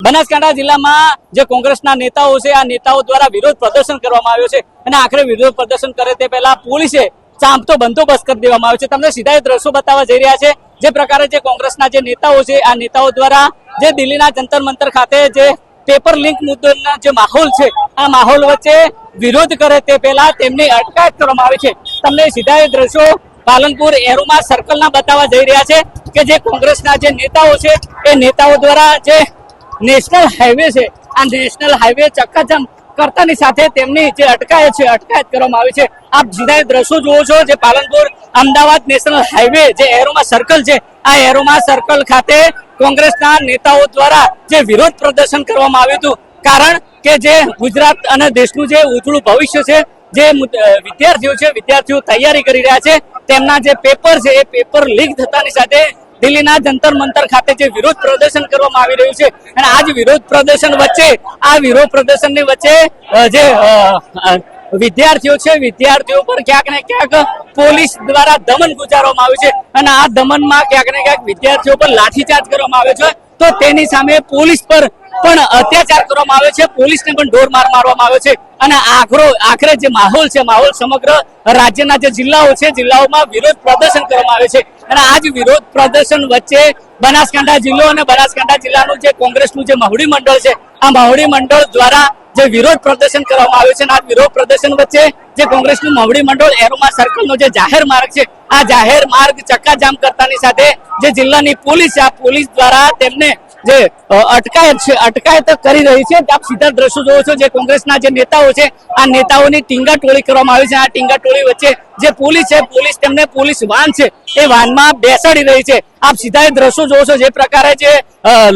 બનાસકાંઠા જિલ્લામાં જે કોંગ્રેસના નેતાઓ છે આ નેતાઓ દ્વારા વિરોધ પ્રદર્શન કરવામાં આવ્યો છે અને આખરે વિરોધ પ્રદર્શન કરે તે પહેલા પોલીસે ચાંપતો બંદોબસ્ત કરી દેવામાં આવ્યો છે। તમને સીધા એ દ્રશ્યો બતાવવા જઈ રહ્યા છે જે પ્રકારે જે કોંગ્રેસના જે નેતાઓ છે આ નેતાઓ દ્વારા જે દિલ્હીના જંતર મંતર ખાતે જે પેપર લીક મુદ્દાના જે માહોલ છે આ માહોલ વચ્ચે વિરોધ કરે તે પહેલા તેમની અટકાયત કરવામાં આવી છે। તમને સીધા એ દ્રશ્યો પાલનપુર એરોમા સર્કલના બતાવવા જઈ રહ્યા છે કે જે કોંગ્રેસના જે નેતાઓ છે એ નેતાઓ દ્વારા જે નેશનલ હાઈવે છે આ નેશનલ હાઈવે ચક્કાજામ કરતાની સાથે તેમની જે અટકાયત છે અટકાયત કરવામાં આવી છે। આપ સીધા દ્રશ્યો જુઓ છો જે પાલનપુર અમદાવાદ નેશનલ હાઈવે જે એરોમા સર્કલ છે આ એરોમા સર્કલ ખાતે કોંગ્રેસના નેતાઓ દ્વારા જે વિરોધ પ્રદર્શન કરવામાં આવ્યું હતું કારણ કે જે ગુજરાત અને દેશનું જે ઉજળું ભવિષ્ય છે જે વિદ્યાર્થીઓ તૈયારી કરી રહ્યા છે તેમના જે પેપર છે એ પેપર લીક થતાની સાથે દિલ્હીના જંતર મંતર ખાતે જે વિરોધ પ્રદર્શન કરવામાં આવી રહ્યું છે અને આ જ વિરોધ પ્રદર્શન વચ્ચે આ વિરોધ પ્રદર્શનની વચ્ચે જે વિદ્યાર્થીઓ છે વિદ્યાર્થીઓ પર ક્યાંક ને ક્યાંક પોલીસ દ્વારા દમન ગુજારવામાં આવ્યું છે અને આ દમનમાં ક્યાંક ને ક્યાંક વિદ્યાર્થીઓ પર લાઠીચાર્જ કરવામાં આવ્યો છે તો તેની સામે પોલીસ પર પણ અત્યાચાર કરવામાં આવ્યો છે પોલીસને પણ ઢોર માર મારવામાં આવ્યો છે અને આખરે જે માહોલ છે માહોલ સમગ્ર રાજ્યના જે જિલ્લાઓ છે જિલ્લાઓમાં વિરોધ પ્રદર્શન કરવામાં આવે છે અને આ જ વિરોધ પ્રદર્શન વચ્ચે બનાસકાંઠા જિલ્લો અને બનાસકાંઠા જિલ્લાનું જે કોંગ્રેસનું જે મહુડી મંડળ છે આ મહુડી મંડળ દ્વારા જે વિરોધ પ્રદર્શન કરવામાં આવ્યું છે અને આ વિરોધ પ્રદર્શન વચ્ચે જે કોંગ્રેસનું મહુડી મંડળ એરોમા સર્કલનો જે જાહેર માર્ગ છે આ જાહેર માર્ગ ચક્કાજામ કરતાની સાથે જે જિલ્લાની પોલીસ છે આ પોલીસ દ્વારા તેમને જે અટકાયત કરી રહી છે। આપ સીધા દ્રશ્યો જોવો છો જે કોંગ્રેસના જે નેતાઓ છે આ નેતાઓની ટીંગા ટોળી કરવામાં આવી છે આ ટીંગા ટોળી વચ્ચે જે પોલીસ છે પોલીસ તેમને પોલીસ વાન છે એ વાનમાં બેસાડી રહી છે। આપ સીધા એ દ્રશ્યો જોવો છો જે પ્રકારે જે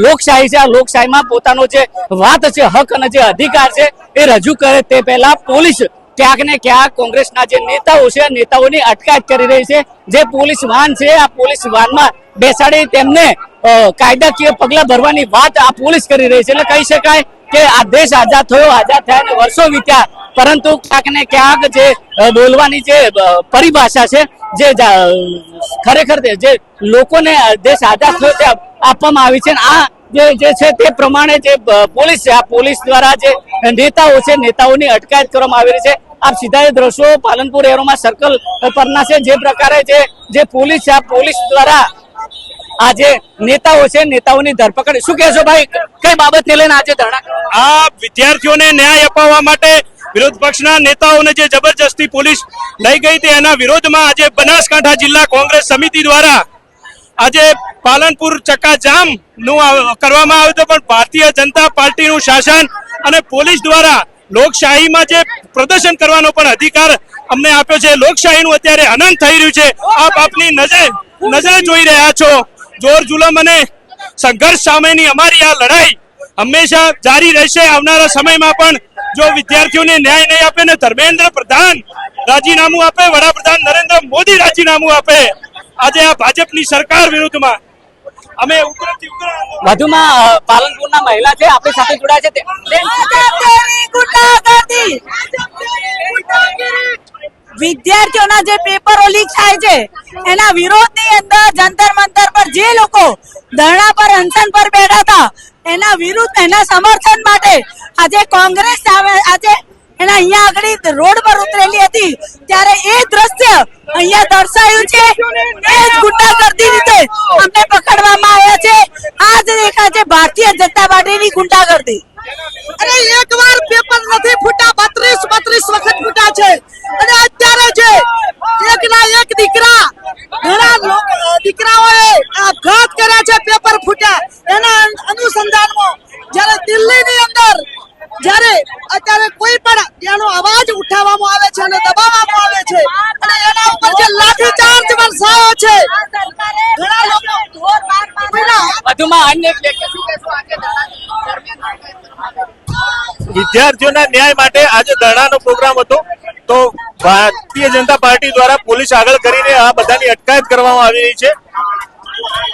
લોકશાહી છે આ લોકશાહીમાં પોતાનો જે વાત છે હક અને જે અધિકાર છે એ રજૂ કરે તે પહેલા પોલીસ ક્યાંક ને ક્યાંક કોંગ્રેસના જે નેતાઓ છે નેતાઓની અટકાયત કરી રહી છે જે પોલીસ વાન છે આ પોલીસ વાનમાં બેસાડી તેમને કાયદાકીય પગલા ભરવાની વાત આ પોલીસ કરી રહી છે એટલે કહી શકાય કે આ દેશ આઝાદ થયા અને વર્ષો વીત્યા પરંતુ ક્યાંક ને ક્યાંક જે બોલવાની જે પરિભાષા છે જે ખરેખર જે લોકોને દેશ આઝાદ થયો તે આપવામાં આવી છે આ જે છે તે પ્રમાણે જે પોલીસ છે આ પોલીસ દ્વારા જે નેતાઓ છે નેતાઓની અટકાયત કરવામાં આવી રહી છે। આપ સીધા એ દ્રશ્યો પાલનપુર એરોમા સર્કલ પરના છે જે પ્રકારે જે પોલીસ છે આ પોલીસ દ્વારા આજે નેતાઓ છે નેતાઓની ધરપકડ શું કહેશો ભાઈ કઈ બાબતને લઈને આજે ધરણા આ વિદ્યાર્થીઓને ન્યાય અપાવવા માટે વિરોધ પક્ષના નેતાઓને જે જબરજસ્તી પોલીસ લઈ ગઈ હતી એના વિરોધમાં આજે બનાસકાંઠા જિલ્લા કોંગ્રેસ સમિતિ દ્વારા આજે પાલનપુર ચક્કાજામ નું કરવામાં આવ્યું હતું પણ ભારતીય જનતા પાર્ટીનું શાસન અને પોલીસ દ્વારા લોકશાહીમાં જે પ્રદર્શન કરવાનો પણ અધિકાર અમને આપ્યો છે લોકશાહીનું અત્યારે હનન થઈ રહ્યું છે આપ આપની નજરે જોઈ રહ્યા છો। જોર જુલમ અને સંઘર્ષ સામેની અમારી આ લડાઈ હંમેશા જારી રહેશે। આવનારા સમયમાં પણ જો વિદ્યાર્થીઓને ન્યાય નહીં આપે ને ધર્મેન્દ્ર પ્રધાન રાજીનામું આપે વડાપ્રધાન નરેન્દ્ર મોદી રાજીનામું આપે આજે આ ભાજપની સરકાર વિરુદ્ધમાં અમે ઉગ્રથી ઉગ્ર વધુમાં પાલનપુરના મહિલા છે આપણી સાથે જોડાયા છે વિદ્યાર્થીઓના જે પેપરો લીક થાય છે એના વિરોધની અંદર જંતર મંતર પર જે લોકો ધરણા પર અનશન પર બેઠા હતા એના વિરુદ્ધ એના સમર્થન માટે આજે કોંગ્રેસ આજે એના અહીંયા આગળ રોડ પર ઉતરેલી હતી ત્યારે એ દ્રશ્ય અહીંયા દર્શાયું છે એ જ ગુંડાગર્દી રીતે અમને પકડવામાં આવ્યા છે આ જ દેખાય છે ભારતીય જનતા પાર્ટીની ગુંડાગર્દી। અરે એકવાર પેપર નથી ફૂટા 32 વખત ફૂટા છે અને અત્યારે છે એકના એક દીકરા ઘણા દીકરાઓએ આપઘાત કર્યા છે પેપર ફૂટ્યા એના અનુસંધાનમાં જ્યારે દિલ્હીની અંદર જ્યારે અત્યારે કોઈ પણ એનો અવાજ ઉઠાવવામાં આવે છે અને દબાવવામાં આવે છે અને એના ઉપર જે લાઠીચાર્જ વરસાયો છે ઘણા લોકો વધુમાં અન્ય વિદ્યાર્થીઓના ન્યાય માટે આજે ધરણાનો પ્રોગ્રામ હતો તો ભારતીય જનતા પાર્ટી દ્વારા પોલીસ આગળ કરીને આ બધાની અટકાયત કરવામાં આવી રહી છે।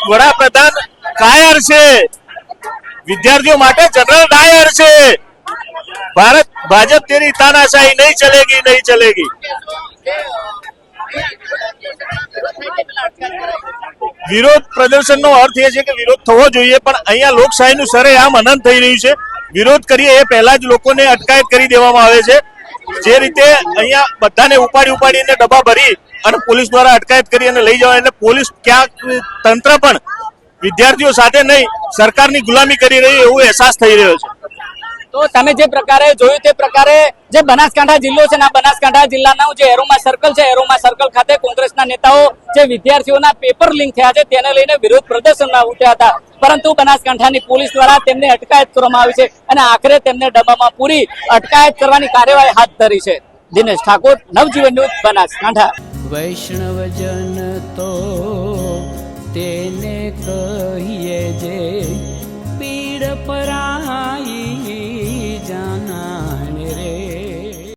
વડાપ્રધાન કાયર છે વિદ્યાર્થીઓ માટે જનરલ ડાયર છે भारत भाजपा तेरी तानाशाही नहीं चलेगी नहीं चलेगी। વિરોધ પ્રદર્શનનો અર્થ એ છે કે વિરોધ થવો જોઈએ, પણ અહીંયા લોકશાહીનું સરેઆમ હનન થઈ રહ્યું છે. વિરોધ કરીએ એ પહેલા જ લોકોને અટકાયત કરી દેવામાં આવે છે. જે રીતે અહીંયા બધાને ઉપાડીને ડબ્બા ભરી અને પોલીસ દ્વારા અટકાયત કરી અને લઈ જવા, એટલે પોલીસ ક્યાંક તંત્ર પણ વિદ્યાર્થીઓ સાથે નહીં સરકારની ગુલામી કરી રહી એવો અહેસાસ થઈ રહ્યો છે. તો તમે જે પ્રકારે જોયું તે પ્રકારે જે બનાસકાંઠા જિલ્લો છે આ બનાસકાંઠા જિલ્લાનું જે એરોમા સર્કલ છે, એરોમા સર્કલ ખાતે કોંગ્રેસના નેતાઓ જે વિદ્યાર્થીઓના પેપર લીક થયા છે તેને લઈને વિરોધ પ્રદર્શનમાં ઉતર્યા હતા, પરંતુ બનાસકાંઠાની પોલીસ દ્વારા તેમને અટકાયત કરવામાં આવી છે અને આખરે તેમને ડબ્બામાં પૂરી અટકાયત કરવાની કાર્યવાહી હાથ ધરી છે. દિનેશ ઠાકોર, નવજીવન ન્યૂઝ, બનાસકાંઠા. વૈષ્ણવજન તો તેને કહીએ જે પીડ પરાય.